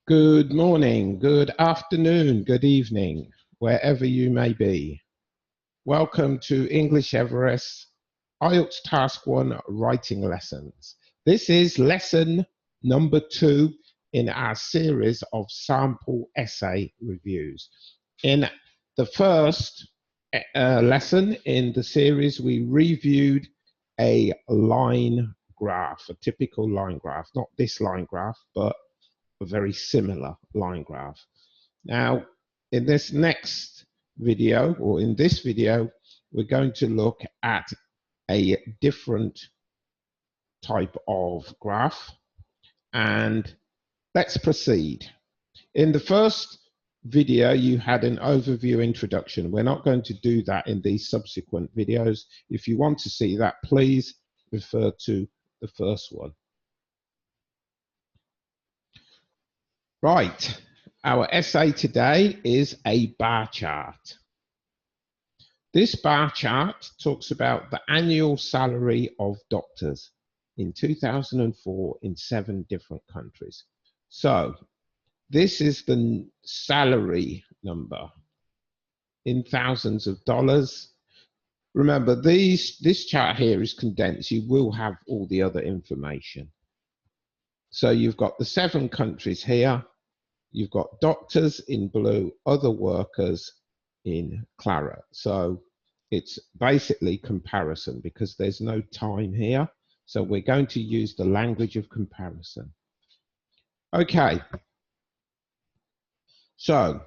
Good morning, good afternoon, good evening, wherever you may be. Welcome to English Everest IELTS Task 1 Writing Lessons. This is lesson number 2 in our series of sample essay reviews. In the first lesson in the series, we reviewed a line graph, a typical line graph, not this line graph, but a very similar line graph. Now, in this next video, or in this video, we're going to look at a different type of graph, and let's proceed. In the first video, you had an overview introduction. We're not going to do that in these subsequent videos. If you want to see that, please refer to the first one. Right, our essay today is a bar chart. This bar chart talks about the annual salary of doctors in 2004 in 7 different countries. So this is the salary number in thousands of dollars. Remember, this chart here is condensed. You will have all the other information. So you've got the 7 countries here. You've got doctors in blue, other workers in claret. So it's basically comparison because there's no time here. So we're going to use the language of comparison. Okay. So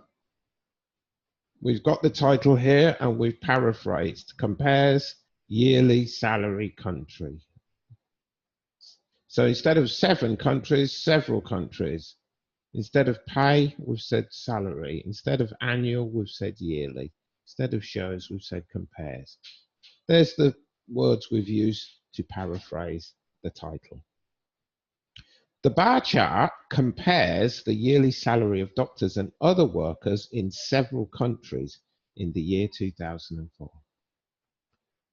we've got the title here and we've paraphrased. Compares yearly salary country. So instead of 7 countries, several countries. Instead of pay, we've said salary. Instead of annual, we've said yearly. Instead of shows, we've said compares. There's the words we've used to paraphrase the title. The bar chart compares the yearly salary of doctors and other workers in several countries in the year 2004.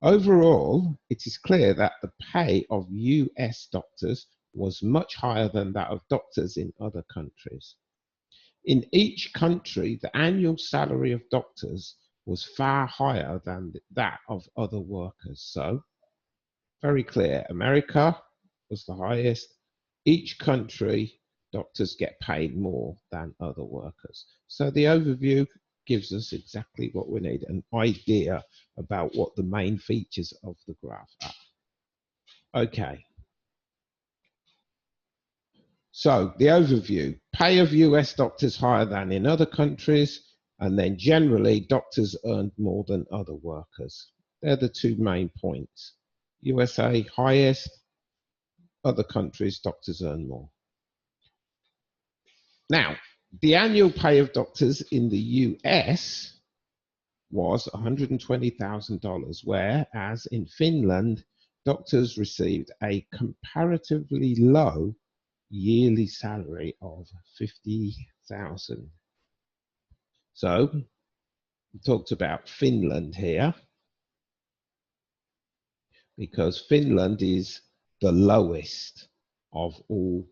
Overall, it is clear that the pay of US doctors was much higher than that of doctors in other countries. In each country, the annual salary of doctors was far higher than that of other workers. So, very clear, America was the highest. Each country, doctors get paid more than other workers. So the overview gives us exactly what we need, an idea about what the main features of the graph are. Okay. So the overview, pay of US doctors higher than in other countries, and then generally doctors earned more than other workers. They're the 2 main points. USA highest, other countries doctors earn more. Now, the annual pay of doctors in the US was $120,000, whereas in Finland, doctors received a comparatively low yearly salary of 50,000. So we talked about Finland here because Finland is the lowest of all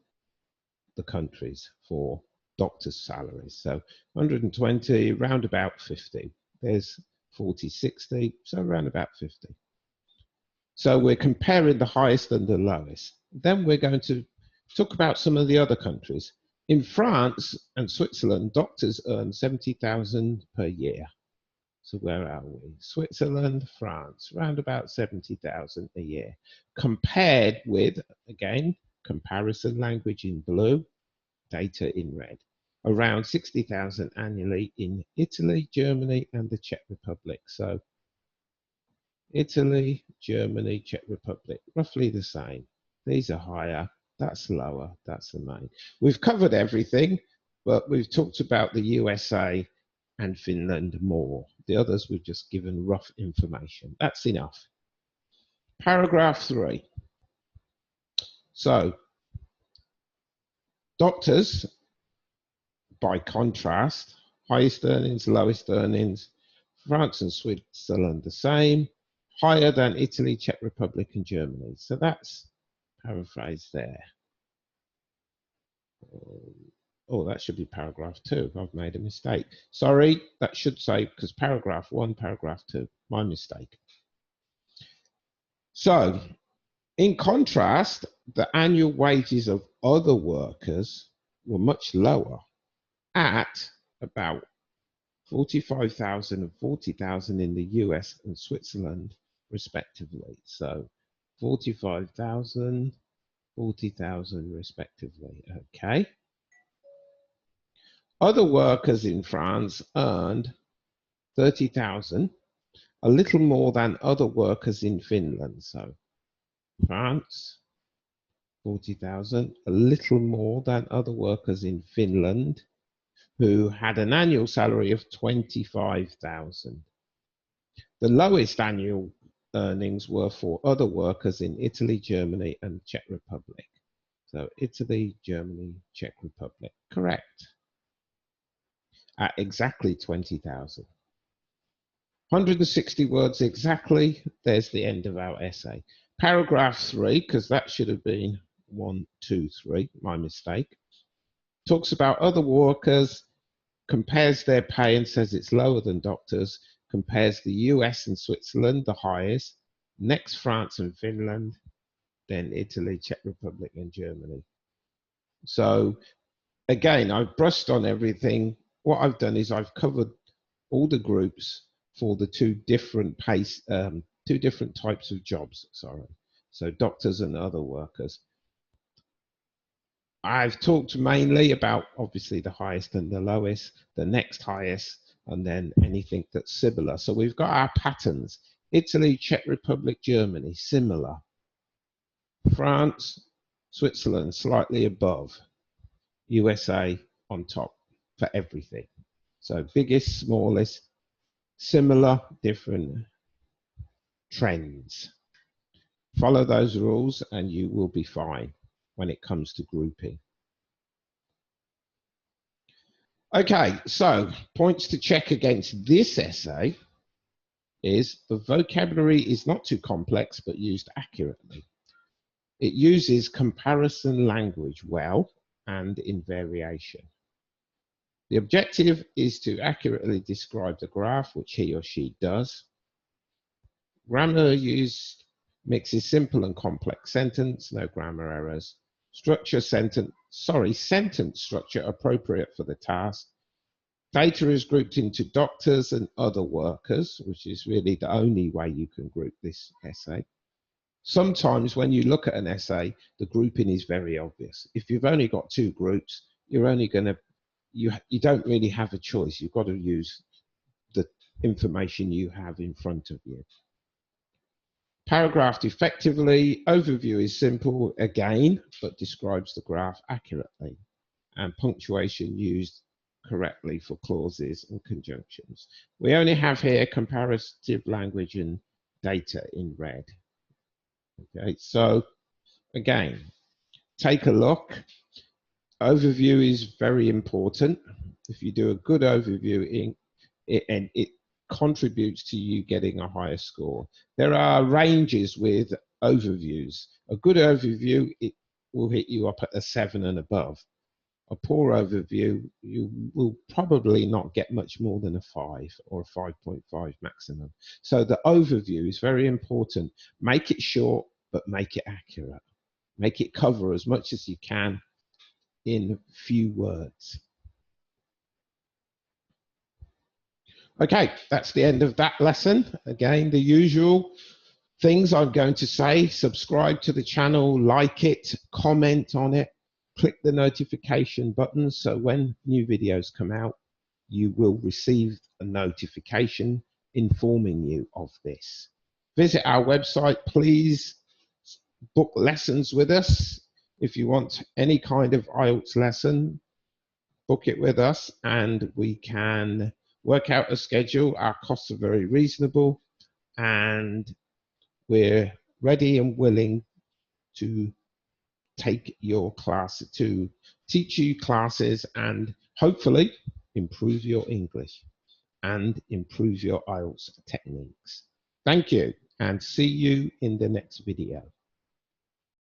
the countries for doctors' salaries. So 120, round about 50. There's 40, 60, so around about 50. So we're comparing the highest and the lowest. Then we're going to talk about some of the other countries. In France and Switzerland, doctors earn 70,000 per year. So where are we? Switzerland, France, around about 70,000 a year. Compared with, again, comparison language in blue, data in red. Around 60,000 annually in Italy, Germany, and the Czech Republic. So Italy, Germany, Czech Republic, roughly the same. These are higher, that's lower, that's the main. We've covered everything, but we've talked about the USA and Finland more. The others we've just given rough information. That's enough. Paragraph 3. So, doctors, by contrast, highest earnings, lowest earnings, France and Switzerland the same, higher than Italy, Czech Republic, and Germany. So that's paraphrased there. Oh, that should be paragraph 2. I've made a mistake. Sorry, that should say, because paragraph 1, paragraph 2. My mistake. So, in contrast, the annual wages of other workers were much lower at about 45,000 and 40,000 in the US and Switzerland, respectively. So 45,000, 40,000 respectively. Okay. Other workers in France earned 30,000, a little more than other workers in Finland. So France, 40,000, a little more than other workers in Finland, who had an annual salary of 25,000. The lowest annual earnings were for other workers in Italy, Germany, and Czech Republic. So Italy, Germany, Czech Republic. Correct. At exactly 20,000. 160 words exactly. There's the end of our essay. Paragraph 3, because that should have been 1, 2, 3, my mistake, talks about other workers, compares their pay and says it's lower than doctors, compares the US and Switzerland, the highest, next France and Finland, then Italy, Czech Republic, and Germany. So again, I've brushed on everything. What I've done is I've covered all the groups for the two different types of jobs. Sorry, so doctors and other workers. I've talked mainly about obviously the highest and the lowest, the next highest, and then anything that's similar. So we've got our patterns. Italy, Czech Republic, Germany, similar. France, Switzerland, slightly above. USA on top for everything. So biggest, smallest, similar, different trends. Follow those rules and you will be fine when it comes to grouping. Okay, so points to check against this essay is the vocabulary is not too complex but used accurately. It uses comparison language well and in variation. The objective is to accurately describe the graph, which he or she does. Grammar used mixes simple and complex sentence, no grammar errors. Sentence structure appropriate for the task. Data is grouped into doctors and other workers, which is really the only way you can group this essay. Sometimes when you look at an essay, the grouping is very obvious. If you've only got two groups, you're only going to, you don't really have a choice. You've got to use the information you have in front of you. Paragraphed effectively, overview is simple again, but describes the graph accurately. And punctuation used correctly for clauses and conjunctions. We only have here comparative language and data in red. Okay, so again, take a look. Overview is very important. If you do a good overview, it contributes to you getting a higher score. There are ranges with overviews. A good overview, it will hit you up at a 7 and above. A poor overview, you will probably not get much more than a 5 or a 5.5 maximum. So the overview is very important. Make it short, but make it accurate. Make it cover as much as you can in few words. Okay, that's the end of that lesson. Again, the usual things I'm going to say: subscribe to the channel, like it, comment on it, click the notification button so when new videos come out, you will receive a notification informing you of this. Visit our website, please book lessons with us. If you want any kind of IELTS lesson, book it with us and we can work out a schedule. Our costs are very reasonable and we're ready and willing to take your class, to teach you classes and hopefully improve your English and improve your IELTS techniques. Thank you and see you in the next video.